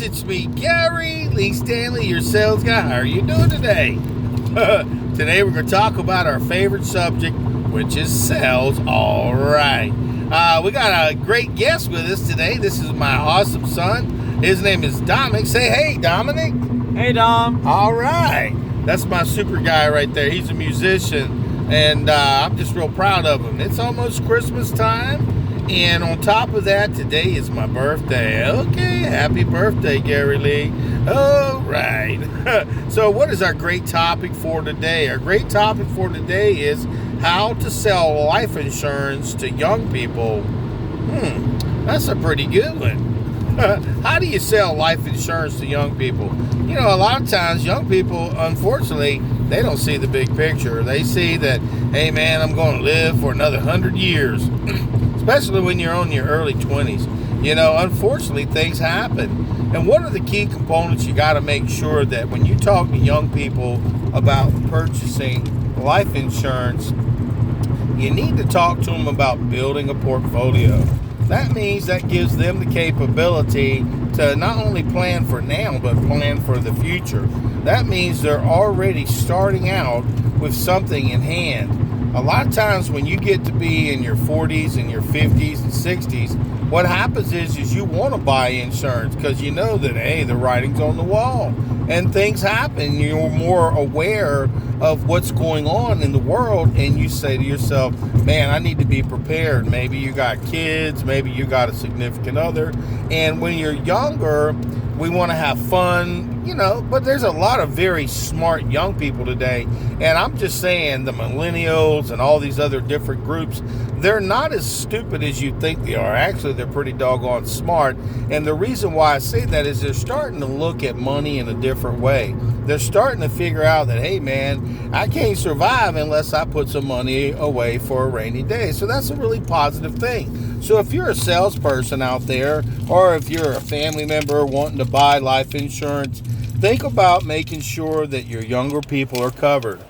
it's me, Gary Lee Stanley, your sales guy. How are you doing today? Today we're going to talk about our favorite subject, which is sales. All right. We got a great guest with us today. This is my awesome son. His name is Dominic. Say hey, Dominic. Hey, Dom. All right. That's my super guy right there. He's a musician, and I'm just real proud of him. It's almost Christmas time. And on top of that, today is my birthday. Okay, happy birthday, Gary Lee. All right. So what is our great topic for today? Our great topic for today is how to sell life insurance to young people. That's a pretty good one. How do you sell life insurance to young people? You know, a lot of times young people, unfortunately, they don't see the big picture. They see that, hey man, I'm going to live for another 100 years. Especially when you're on your early 20s. You know, unfortunately, things happen. And one of the key components you got to make sure that when you talk to young people about purchasing life insurance, you need to talk to them about building a portfolio. That means that gives them the capability to not only plan for now, but plan for the future. That means they're already starting out with something in hand. A lot of times when you get to be in your 40s and your 50s and 60s, what happens is you want to buy insurance because you know that, hey, the writing's on the wall and things happen. You're more aware of what's going on in the world, and you say to yourself, man, I need to be prepared. Maybe you got kids, maybe you got a significant other, and when you're younger, we want to have fun, you know, but there's a lot of very smart young people today, and I'm just saying the millennials and all these other different groups, they're not as stupid as you think they are. Actually, they're pretty doggone smart, and the reason why I say that is they're starting to look at money in a different way. They're starting to figure out that, hey man, I can't survive unless I put some money away for a rainy day. So that's a really positive thing. So if you're a salesperson out there, or if you're a family member wanting to buy life insurance, think about making sure that your younger people are covered.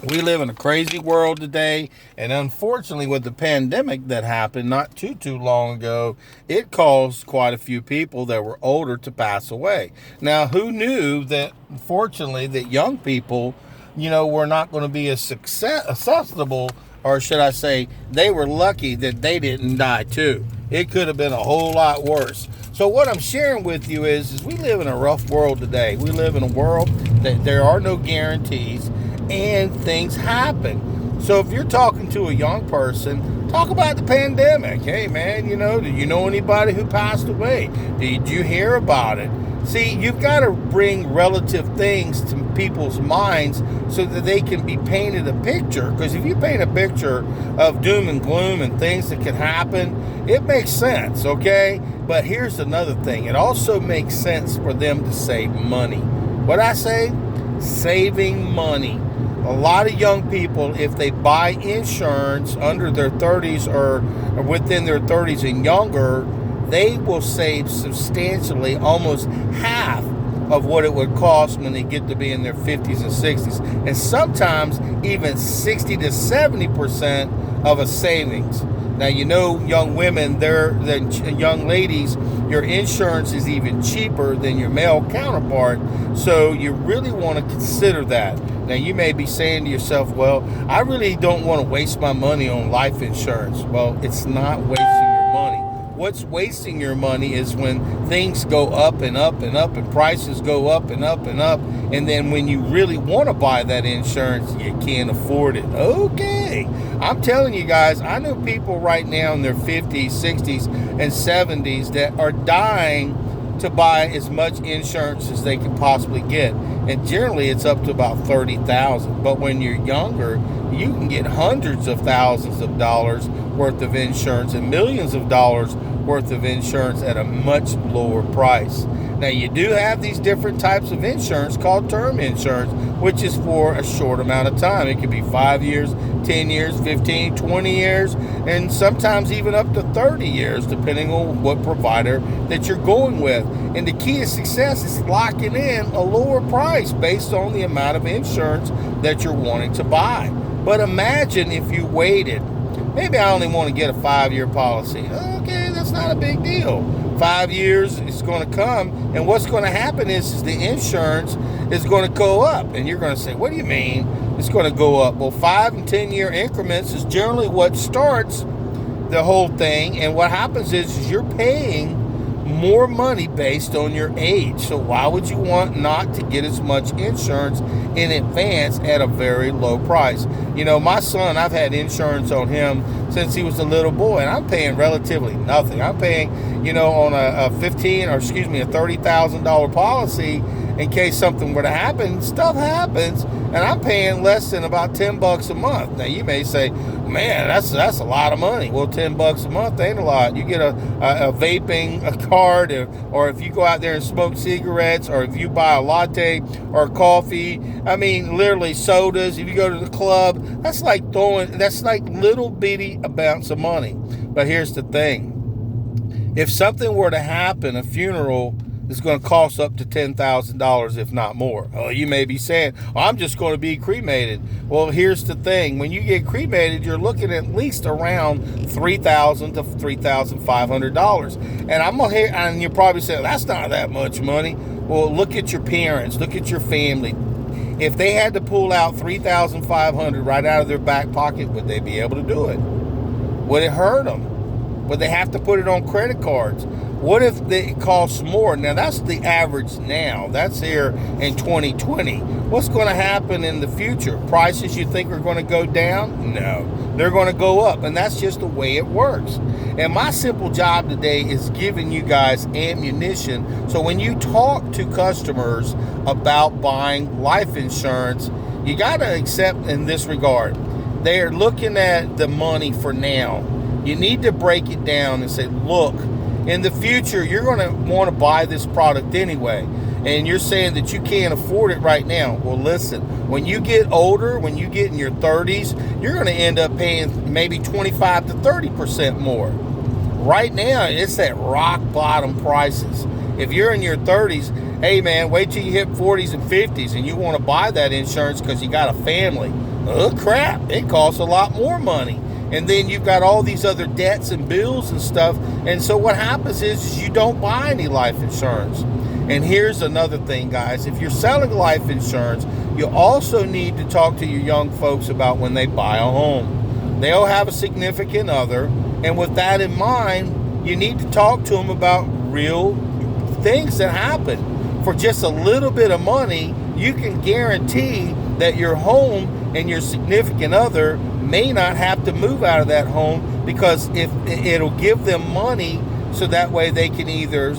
We live in a crazy world today, and unfortunately with the pandemic that happened not too long ago, it caused quite a few people that were older to pass away. Now, who knew that, unfortunately, that young people, you know, were not going to be as susceptible, or should I say, they were lucky that they didn't die too. It could have been a whole lot worse. So what I'm sharing with you is we live in a rough world today. We live in a world that there are no guarantees, and things happen. So if you're talking to a young person, talk about the pandemic. Hey man, you know, do you know anybody who passed away? Did you hear about it? See, you've got to bring relative things to people's minds so that they can be painted a picture. Because if you paint a picture of doom and gloom and things that can happen, it makes sense, okay? But here's another thing. It also makes sense for them to save money. What I say? Saving money. A lot of young people, if they buy insurance under their 30s or within their 30s and younger, they will save substantially, almost half of what it would cost when they get to be in their 50s and 60s. And sometimes even 60 to 70% of a savings. Now, you know, young women, young ladies, your insurance is even cheaper than your male counterpart. So you really want to consider that. Now, you may be saying to yourself, well, I really don't want to waste my money on life insurance. Well, it's not wasting your money. What's wasting your money is when things go up and up and up and prices go up and up and up. And then when you really want to buy that insurance, you can't afford it. Okay. I'm telling you guys, I know people right now in their 50s, 60s, and 70s that are dying to buy as much insurance as they can possibly get. And generally it's up to about $30,000. But when you're younger, you can get hundreds of thousands of dollars worth of insurance and millions of dollars worth of insurance at a much lower price. Now, you do have these different types of insurance called term insurance, which is for a short amount of time. It could be 5 years, 10 years, 15, 20 years, and sometimes even up to 30 years, depending on what provider that you're going with. And the key to success is locking in a lower price based on the amount of insurance that you're wanting to buy. But imagine if you waited. Maybe I only want to get a 5-year policy. Okay, that's not a big deal. 5 years, is going to come, and what's going to happen is the insurance is going to go up. And you're going to say, what do you mean it's going to go up? Well, 5 and 10 year increments is generally what starts the whole thing. And what happens is you're paying more money based on your age. So why would you want not to get as much insurance in advance at a very low price? You know, my son, I've had insurance on him since he was a little boy, and I'm paying relatively nothing. I'm paying, you know, on a $30,000 policy in case something were to happen. Stuff happens, and I'm paying less than about $10 a month. Now you may say, man, that's a lot of money. Well, $10 a month ain't a lot. You get a vaping card, or if you go out there and smoke cigarettes, or if you buy a latte or coffee, I mean, literally sodas. If you go to the club, that's like little bitty amounts of money. But here's the thing: if something were to happen, a funeral is going to cost up to $10,000, if not more. Oh, you may be saying, I'm just going to be cremated. Well, here's the thing. When you get cremated, you're looking at least around $3,000 to $3,500. And you're probably saying, that's not that much money. Well, look at your parents. Look at your family. If they had to pull out $3,500 right out of their back pocket, would they be able to do it? Would it hurt them? Would they have to put it on credit cards? What if it costs more? Now, that's the average now. That's here in 2020. What's going to happen in the future? Prices you think are going to go down? No, they're going to go up, and that's just the way it works. And my simple job today is giving you guys ammunition. So when you talk to customers about buying life insurance, you got to accept in this regard, they're looking at the money for now. You need to break it down and say, look, in the future, you're going to want to buy this product anyway. And you're saying that you can't afford it right now. Well, listen, when you get older, when you get in your 30s, you're going to end up paying maybe 25 to 30% more. Right now, it's at rock bottom prices. If you're in your 30s, hey man, wait till you hit 40s and 50s and you want to buy that insurance because you got a family. Oh crap, it costs a lot more money. And then you've got all these other debts and bills and stuff. And so what happens is you don't buy any life insurance. And here's another thing, guys. If you're selling life insurance, you also need to talk to your young folks about when they buy a home. They'll have a significant other. And with that in mind, you need to talk to them about real things that happen. For just a little bit of money, you can guarantee that your home and your significant other may not have to move out of that home, because if it'll give them money so that way they can either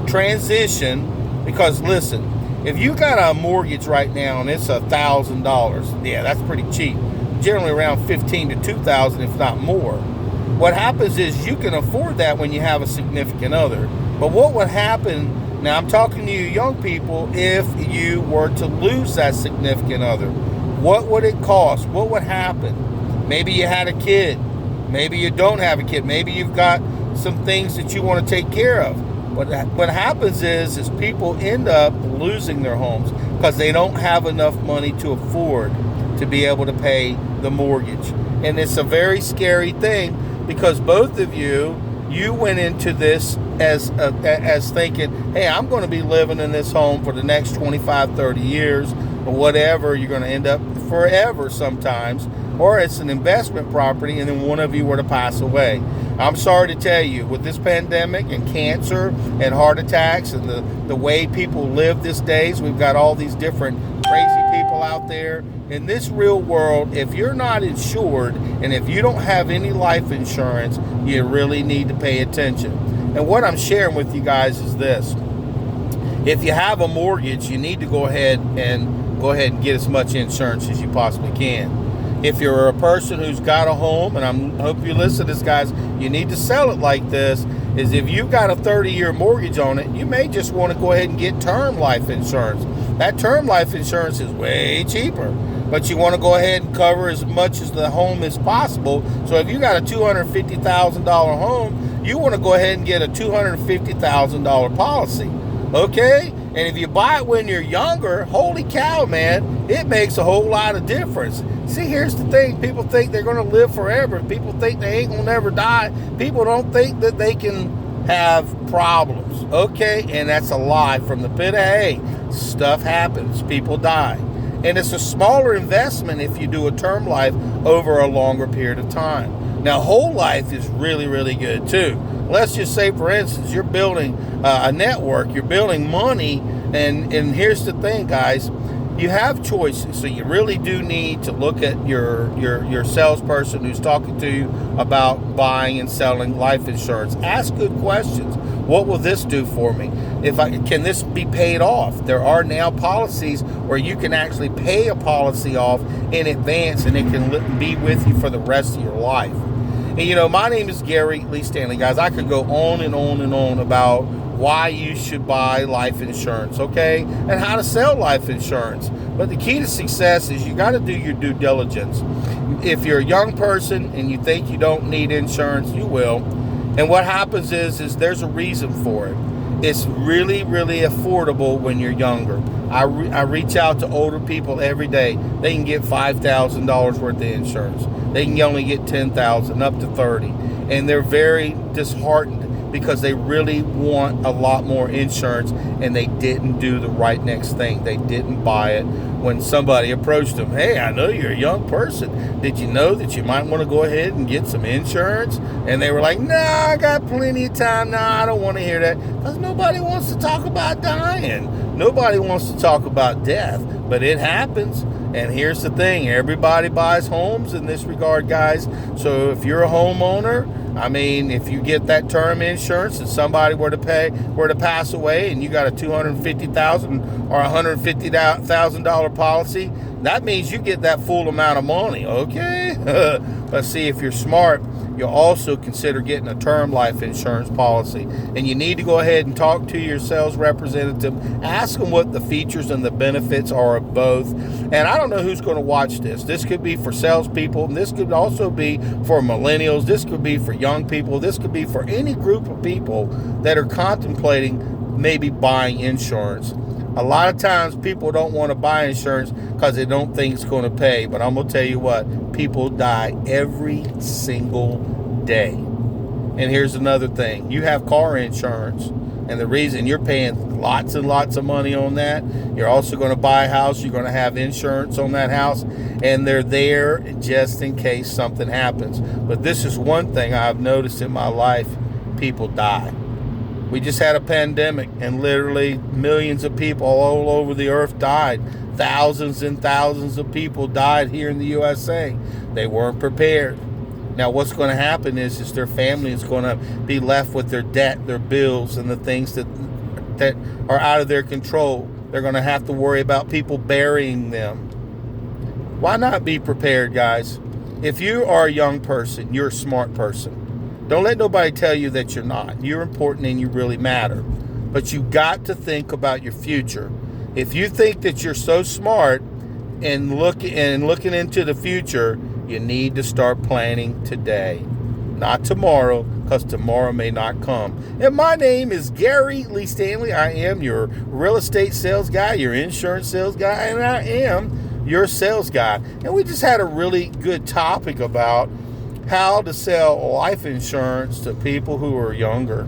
transition. Because listen, if you got a mortgage right now and it's $1,000, yeah, that's pretty cheap. Generally around $1,500 to $2,000, if not more. What happens is you can afford that when you have a significant other. But what would happen, now I'm talking to you young people, if you were to lose that significant other? What would it cost? What would happen? Maybe you had a kid. Maybe you don't have a kid. Maybe you've got some things that you want to take care of. What happens is people end up losing their homes because they don't have enough money to afford to be able to pay the mortgage. And it's a very scary thing, because both of you went into this as thinking, hey, I'm going to be living in this home for the next 25, 30 years or whatever. You're going to end up forever sometimes. Or it's an investment property, and then one of you were to pass away. I'm sorry to tell you, with this pandemic and cancer and heart attacks and the way people live these days, we've got all these different crazy people out there. In this real world, if you're not insured and if you don't have any life insurance, you really need to pay attention. And what I'm sharing with you guys is this. If you have a mortgage, you need to go ahead and get as much insurance as you possibly can. If you're a person who's got a home, and I hope you listen to this, guys, you need to sell it like this, is if you've got a 30-year mortgage on it, you may just want to go ahead and get term life insurance. That term life insurance is way cheaper, but you want to go ahead and cover as much as the home as possible. So if you got a $250,000 home, you want to go ahead and get a $250,000 policy, okay? And if you buy it when you're younger, holy cow, man, it makes a whole lot of difference. See, here's the thing. People think they're going to live forever. People think they ain't going to never die. People don't think that they can have problems. Okay, and that's a lie from the pit of hay. Stuff happens. People die. And it's a smaller investment if you do a term life over a longer period of time. Now, whole life is really, really good too. Let's just say, for instance, you're building a network, you're building money, and here's the thing, guys. You have choices, so you really do need to look at your salesperson who's talking to you about buying and selling life insurance. Ask good questions. What will this do for me? Can this be paid off? There are now policies where you can actually pay a policy off in advance, and it can be with you for the rest of your life. And my name is Gary Lee Stanley, guys. I could go on and on and on about why you should buy life insurance, okay, and how to sell life insurance. But the key to success is you got to do your due diligence. If you're a young person and you think you don't need insurance, you will. And what happens is there's a reason for it. It's really, really affordable when you're younger. I reach out to older people every day. They can get $5,000 worth of insurance. They can only get $10,000, up to $30,000, and they're very disheartened because they really want a lot more insurance, and they didn't do the right next thing. They didn't buy it when somebody approached them. Hey, I know you're a young person. Did you know that you might want to go ahead and get some insurance? And they were like, nah, I got plenty of time. Nah, I don't want to hear that. Because nobody wants to talk about dying. Nobody wants to talk about death, but it happens. And here's the thing, everybody buys homes in this regard, guys. So if you're a homeowner, if you get that term insurance and somebody were to pass away and you got a $250,000 or $150,000 policy, that means you get that full amount of money, okay? But see, if you're smart, you'll also consider getting a term life insurance policy. And you need to go ahead and talk to your sales representative. Ask them what the features and the benefits are of both. And I don't know who's going to watch this. This could be for salespeople. This could also be for millennials. This could be for young people. This could be for any group of people that are contemplating maybe buying insurance. A lot of times people don't want to buy insurance because they don't think it's going to pay. But I'm going to tell you what, people die every single day. And here's another thing. You have car insurance, and the reason you're paying lots and lots of money on that, you're also going to buy a house, you're going to have insurance on that house, and they're there just in case something happens. But this is one thing I've noticed in my life, people die. We just had a pandemic, and literally millions of people all over the earth died. Thousands and thousands of people died here in the USA. They weren't prepared. Now what's going to happen is their family is going to be left with their debt, their bills, and the things that are out of their control. They're going to have to worry about people burying them. Why not be prepared, guys? If you are a young person, you're a smart person. Don't let nobody tell you that you're not. You're important and you really matter. But you got to think about your future. If you think that you're so smart and looking into the future, you need to start planning today, not tomorrow, because tomorrow may not come. And my name is Gary Lee Stanley. I am your real estate sales guy, your insurance sales guy, and I am your sales guy. And we just had a really good topic about how to sell life insurance to people who are younger.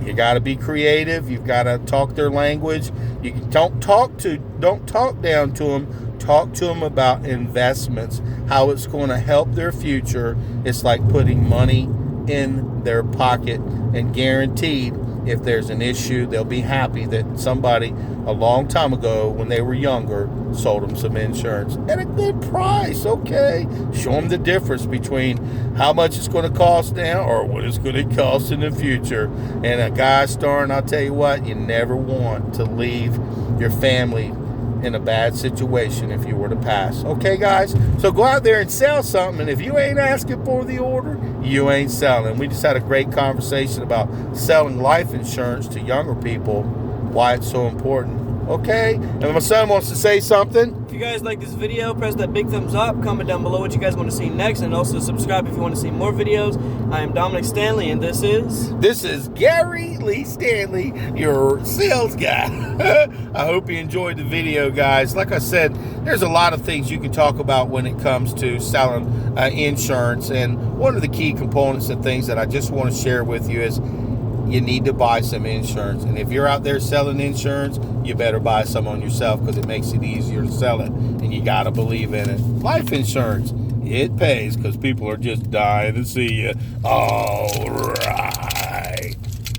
You got to be creative. You've got to talk their language. You don't talk down to them. Talk to them about investments, how it's going to help their future. It's like putting money in their pocket, and guaranteed if there's an issue, they'll be happy that somebody a long time ago when they were younger sold them some insurance at a good price, okay? Show them the difference between how much it's going to cost now or what it's going to cost in the future. And a guy starring, I'll tell you what, you never want to leave your family in a bad situation if you were to pass. Okay, guys? So go out there and sell something, and if you ain't asking for the order, you ain't selling. We just had a great conversation about selling life insurance to younger people, why it's so important. Okay? And my son wants to say something. If you guys like this video, press that big thumbs up, comment down below what you guys want to see next, and also subscribe if you want to see more videos. I am Dominic Stanley, and this is Gary Lee Stanley, your sales guy. I hope you enjoyed the video, guys. Like I said, there's a lot of things you can talk about when it comes to selling insurance, and one of the key components of things that I just want to share with you is you need to buy some insurance. And if you're out there selling insurance, you better buy some on yourself because it makes it easier to sell it. And you got to believe in it. Life insurance, it pays because people are just dying to see you. All right.